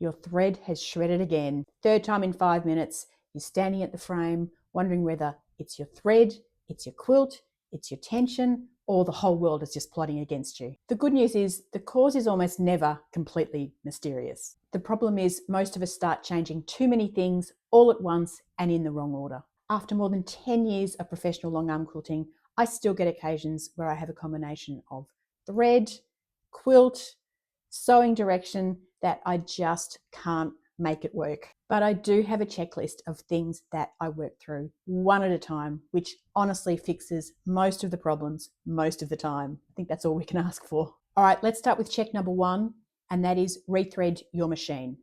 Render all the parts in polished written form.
your thread has shredded again. Third time in 5 minutes, you're standing at the frame, wondering whether it's your thread, it's your quilt, it's your tension, or the whole world is just plotting against you. The good news is the cause is almost never completely mysterious. The problem is most of us start changing too many things all at once and in the wrong order. After more than 10 years of professional long arm quilting, I still get occasions where I have a combination of thread, quilt, sewing direction that I just can't make it work. But I do have a checklist of things that I work through one at a time, which honestly fixes most of the problems most of the time. I think that's all we can ask for. All right, let's start with check number 1, and that is rethread your machine.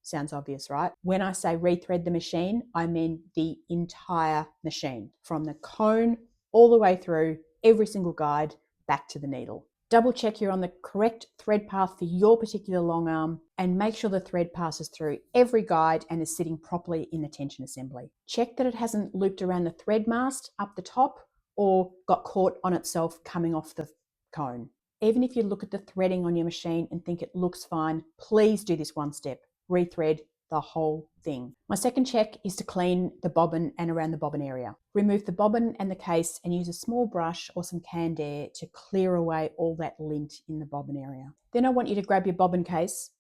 Sounds obvious, right? When I say rethread the machine, I mean the entire machine, from the cone all the way through every single guide back to the needle. Double check you're on the correct thread path for your particular long arm and make sure the thread passes through every guide and is sitting properly in the tension assembly. Check that it hasn't looped around the thread mast up the top or got caught on itself coming off the cone. Even if you look at the threading on your machine and think it looks fine, please do this one step. Rethread the whole thing. My second check is to clean the bobbin and around the bobbin area. Remove the bobbin and the case and use a small brush or some canned air to clear away all that lint in the bobbin area. Then I want you to grab your bobbin case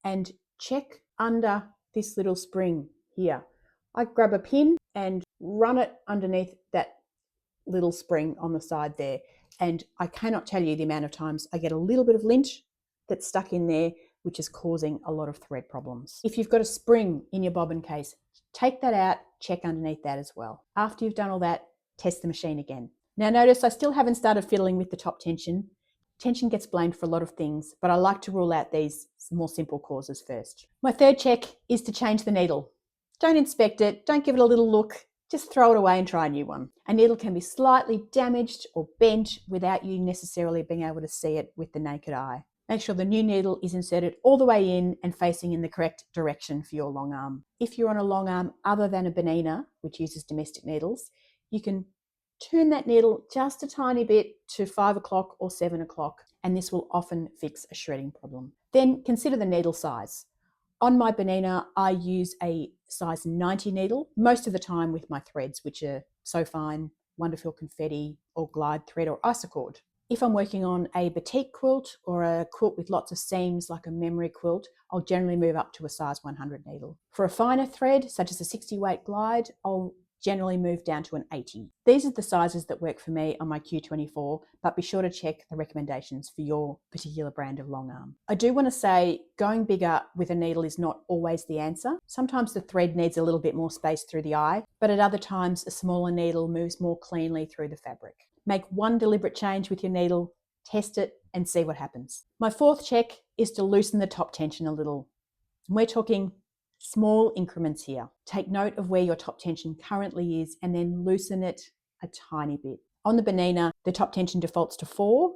and check under this little spring here. I grab a pin and run it underneath that little spring on the side there. And I cannot tell you the amount of times I get a little bit of lint that's stuck in there, which is causing a lot of thread problems. If you've got a spring in your bobbin case, take that out, check underneath that as well. After you've done all that, test the machine again. Now notice I still haven't started fiddling with the top tension. Tension gets blamed for a lot of things, but I like to rule out these more simple causes first. My third check is to change the needle. Don't inspect it, don't give it a little look, just throw it away and try a new one. A needle can be slightly damaged or bent without you necessarily being able to see it with the naked eye. Make sure the new needle is inserted all the way in and facing in the correct direction for your long arm. If you're on a long arm other than a BERNINA, which uses domestic needles, you can turn that needle just a tiny bit to 5 o'clock or 7 o'clock, and this will often fix a shredding problem. Then consider the needle size. On my BERNINA, I use a size 90 needle, most of the time with my threads, which are So Fine, Wonderful Confetti, or Glide thread or Isocord. If I'm working on a batik quilt or a quilt with lots of seams like a memory quilt, I'll generally move up to a size 100 needle. For a finer thread, such as a 60 weight glide, I'll generally move down to an 80. These are the sizes that work for me on my Q24, but be sure to check the recommendations for your particular brand of long arm. I do want to say going bigger with a needle is not always the answer. Sometimes the thread needs a little bit more space through the eye, but at other times a smaller needle moves more cleanly through the fabric. Make one deliberate change with your needle, test it, and see what happens. My fourth check is to loosen the top tension a little. We're talking small increments here. Take note of where your top tension currently is and then loosen it a tiny bit. On the BERNINA, the top tension defaults to 4.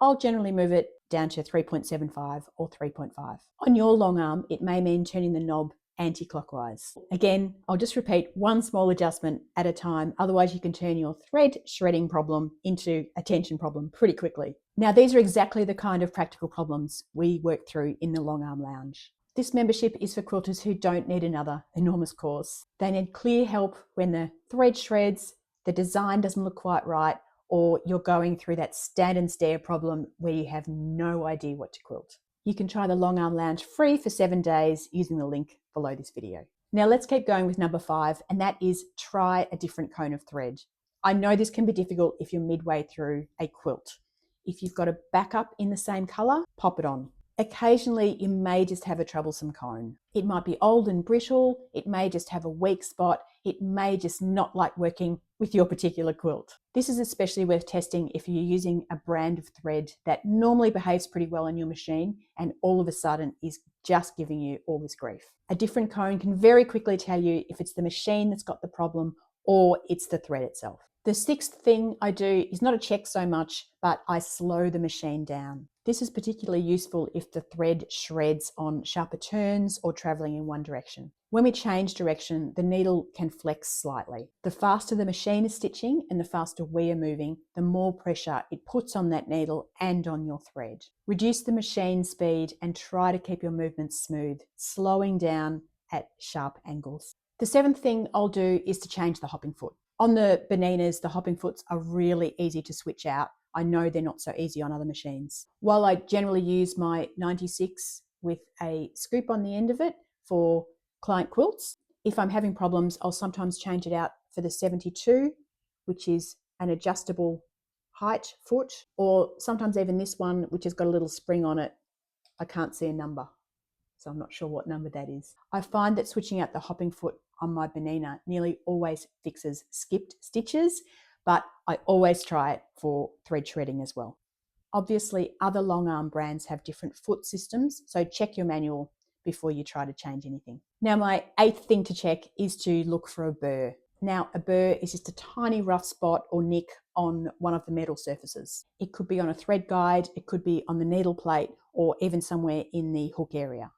I'll generally move it down to 3.75 or 3.5. On your long arm, it may mean turning the knob anti-clockwise. Again, I'll just repeat one small adjustment at a time, otherwise you can turn your thread shredding problem into a tension problem pretty quickly. Now these are exactly the kind of practical problems we work through in the Long Arm Lounge. This membership is for quilters who don't need another enormous course. They need clear help when the thread shreds, the design doesn't look quite right, or you're going through that stand and stare problem where you have no idea what to quilt. You can try the Long Arm Lounge free for 7 days using the link below this video. Now let's keep going with number 5, and that is try a different cone of thread. I know this can be difficult if you're midway through a quilt. If you've got a backup in the same color, pop it on. Occasionally you may just have a troublesome cone. It might be old and brittle, it may just have a weak spot, it may just not like working with your particular quilt. This is especially worth testing if you're using a brand of thread that normally behaves pretty well on your machine and all of a sudden is just giving you all this grief. A different cone can very quickly tell you if it's the machine that's got the problem or it's the thread itself. The sixth thing I do is not a check so much, but I slow the machine down. This is particularly useful if the thread shreds on sharper turns or traveling in one direction. When we change direction, the needle can flex slightly. The faster the machine is stitching and the faster we are moving, the more pressure it puts on that needle and on your thread. Reduce the machine speed and try to keep your movements smooth, slowing down at sharp angles. The seventh thing I'll do is to change the hopping foot. On the Berninas, the hopping foots are really easy to switch out. I know they're not so easy on other machines. While I generally use my 96 with a scoop on the end of it for client quilts, if I'm having problems, I'll sometimes change it out for the 72, which is an adjustable height foot, or sometimes even this one, which has got a little spring on it. I can't see a number, so I'm not sure what number that is. I find that switching out the hopping foot on my Bernina nearly always fixes skipped stitches, but I always try it for thread shredding as well. Obviously, other long arm brands have different foot systems, so check your manual before you try to change anything. Now, my eighth thing to check is to look for a burr. Now, a burr is just a tiny rough spot or nick on one of the metal surfaces. It could be on a thread guide, it could be on the needle plate, or even somewhere in the hook area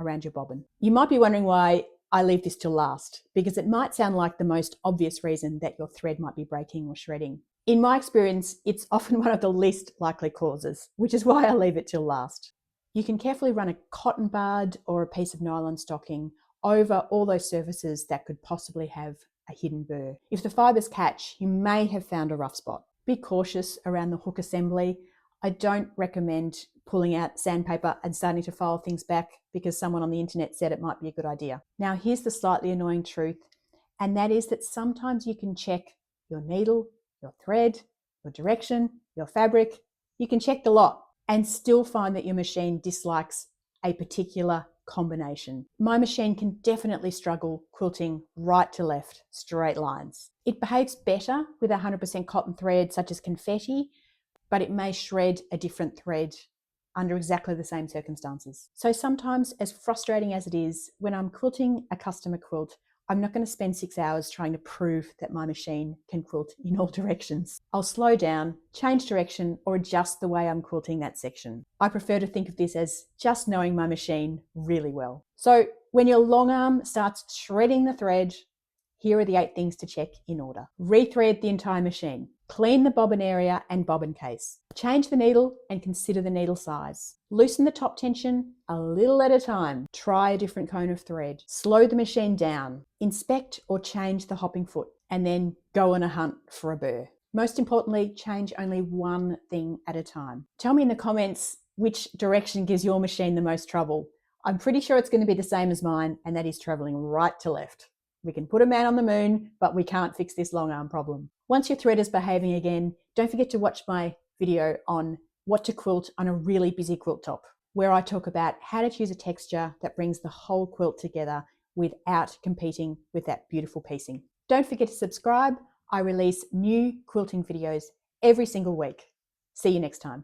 around your bobbin. You might be wondering why I leave this till last, because it might sound like the most obvious reason that your thread might be breaking or shredding. In my experience, it's often one of the least likely causes, which is why I leave it till last. You can carefully run a cotton bud or a piece of nylon stocking over all those surfaces that could possibly have a hidden burr. If the fibres catch, you may have found a rough spot. Be cautious around the hook assembly. I don't recommend pulling out sandpaper and starting to file things back because someone on the internet said it might be a good idea. Now, here's the slightly annoying truth, and that is that sometimes you can check your needle, your thread, your direction, your fabric. You can check the lot and still find that your machine dislikes a particular combination. My machine can definitely struggle quilting right to left, straight lines. It behaves better with 100% cotton thread, such as confetti, but it may shred a different thread under exactly the same circumstances. So sometimes, as frustrating as it is, when I'm quilting a customer quilt, I'm not going to spend 6 hours trying to prove that my machine can quilt in all directions. I'll slow down, change direction, or adjust the way I'm quilting that section. I prefer to think of this as just knowing my machine really well. So when your long arm starts shredding the thread, here are the 8 things to check in order. Rethread the entire machine. Clean the bobbin area and bobbin case. Change the needle and consider the needle size. Loosen the top tension a little at a time. Try a different cone of thread. Slow the machine down. Inspect or change the hopping foot, and then go on a hunt for a burr. Most importantly, change only one thing at a time. Tell me in the comments which direction gives your machine the most trouble. I'm pretty sure it's going to be the same as mine, and that is traveling right to left. We can put a man on the moon, but we can't fix this long arm problem. Once your thread is behaving again, don't forget to watch my video on what to quilt on a really busy quilt top, where I talk about how to choose a texture that brings the whole quilt together without competing with that beautiful piecing. Don't forget to subscribe. I release new quilting videos every single week. See you next time.